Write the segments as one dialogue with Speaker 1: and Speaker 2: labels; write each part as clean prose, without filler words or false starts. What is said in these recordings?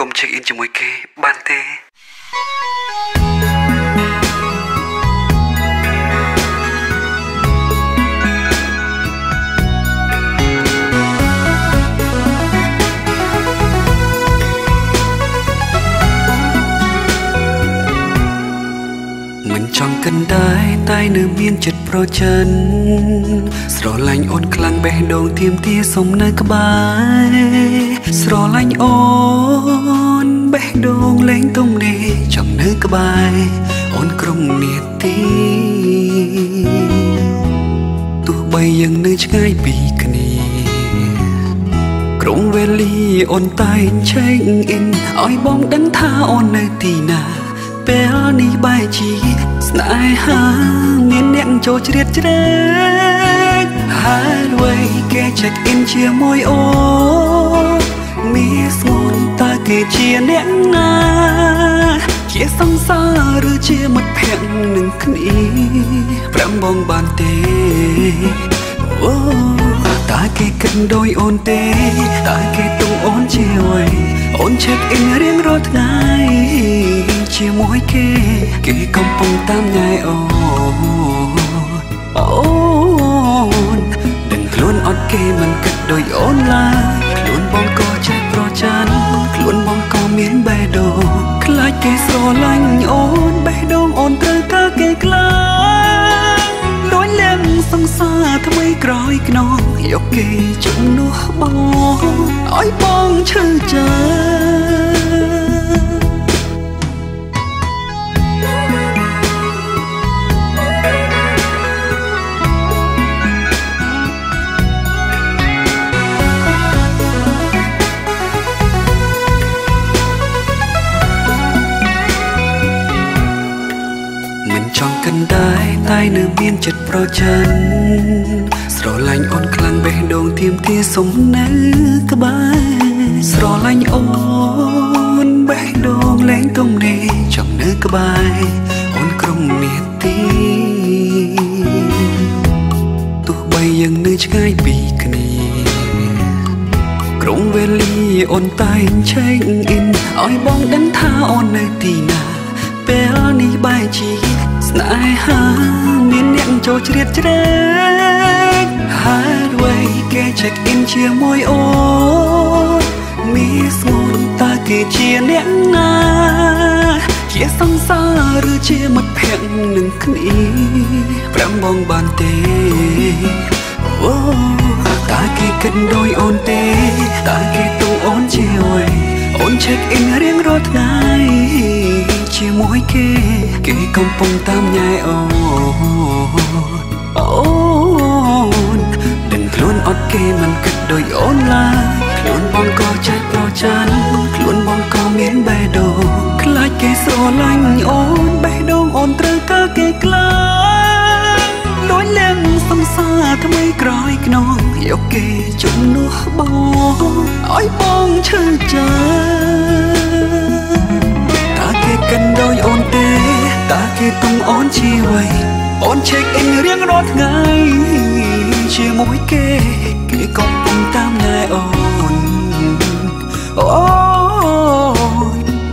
Speaker 1: កុំ check in ជាមួយគេបានទេមិនចង់កិនដែរតែនៅមានចិត្តប្រចិនស្រឡាញ់អូនខ្លាំងបេះដូងទៀមទាសុំនៅក្បែរស្រឡាញ់អូនបេះដូងលែងទំនេរចង់នៅក្បែរអូនក្រុមនាទីទោះបីយើងនៅឆ្ងាយពីគ្នាក្រុមវេលាអូនតែង check in ឲ្យបងដឹងថាអូននៅទីណាពេលនេះបែរជាស្នេហាមានអ្នកចូលជ្រៀតជ្រែកហើយអ្វីគេ check in ជាមួយអូនមានស្ងួនតើគេជាអ្នកណាជាសង្សារឬជាមិត្តភក្តិនឹងគ្នាប្រាំបងបានទេអូតើគេគិតដោយអូនទេតើគេទុំអូនជាអ្វីអូន check in រៀងរាល់ថ្ងៃជាមួយគេកំពុងតាមញ៉ែអូនដឹងខ្លួនអត់គេមិនគិតដូចអូនឡើយខ្លួនបងក៏ចេះប្រច័ណ្ឌខ្លួនបងក៏មានបេះដូងខ្លាចគេស្រឡាញ់អូនបេះដូងអូនត្រូវការគេខ្លាំងដូចលែងសង្សារថ្មីក្រោយខ្នងយកគេជំនួសបងឲ្យបងឈឺចិត្តចង់កិនដែរតែនៅមានចិត្តប្រចិនស្រឡាញ់អូនខ្លាំងបេះដូងទៀមទាសុំនៅក្បែរស្រឡាញ់អូនបេះដូងលែងទំនេរចង់នៅក្បែរអូនក្រុមនាទីទោះបីយើងនៅឆ្ងាយពីគ្នាក្រុមវេលាអូនតែង check in ឲ្យបងដឹងថាអូននៅទីណាពេលនេះបែរជាស្នេហាមានអ្នកចូលជ្រៀតជ្រែកហើយអ្វីគេ check in ជាមួយអូនមានស្ងួនតើគេជាអ្នកណាជាសង្សារឬជាមិត្តភក្តិនឹងគ្នាប្រាំបងបានទេអូតើគេគិតដោយអូនទេតើគេទុំអូនជាអ្វីអូន check in រៀងរាល់ថ្ងៃជាមួយគេកំពុងតាមញ៉ែអូនដឹងខ្លួនអត់គេមិនគិតដូចអូនឡើយខ្លួនបងក៏ចេះប្រច័ណ្ឌខ្លួនបងក៏មានបេះដូងខ្លាចគេស្រឡាញ់អូនបេះដូងអូនត្រូវការគេខ្លាំងដូចលែងសង្សារថ្មីក្រោយខ្នងយកគេជំនួសបងឲ្យបងឈឺចិត្តគេកិនដោយអូនទេតើគេទុំអូនជាអ្វីអូន check in រៀងរាល់ថ្ងៃជាមួយគេកំពុងតាមញ៉ែអូន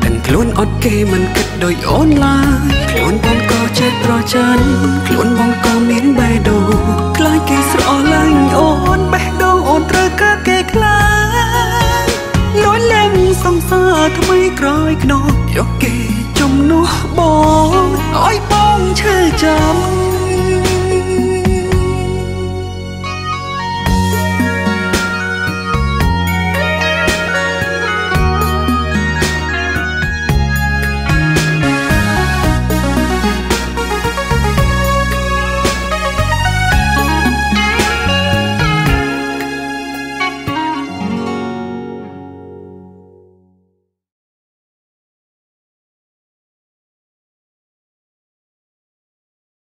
Speaker 1: ដឹងខ្លួនអត់គេមិនគិតដូចអូនឡើយខ្លួនបងក៏ចេះប្រច័ណ្ឌខ្លួនបងក៏មានបេះដូងខ្លាចគេស្រឡាញ់អូនបេះដូងអូនត្រូវការគេខ្លាំងលួចលែងសង្សារថ្មីក្រោយខ្នងយកគេជំនួសបងឲ្យបងឈឺចាំ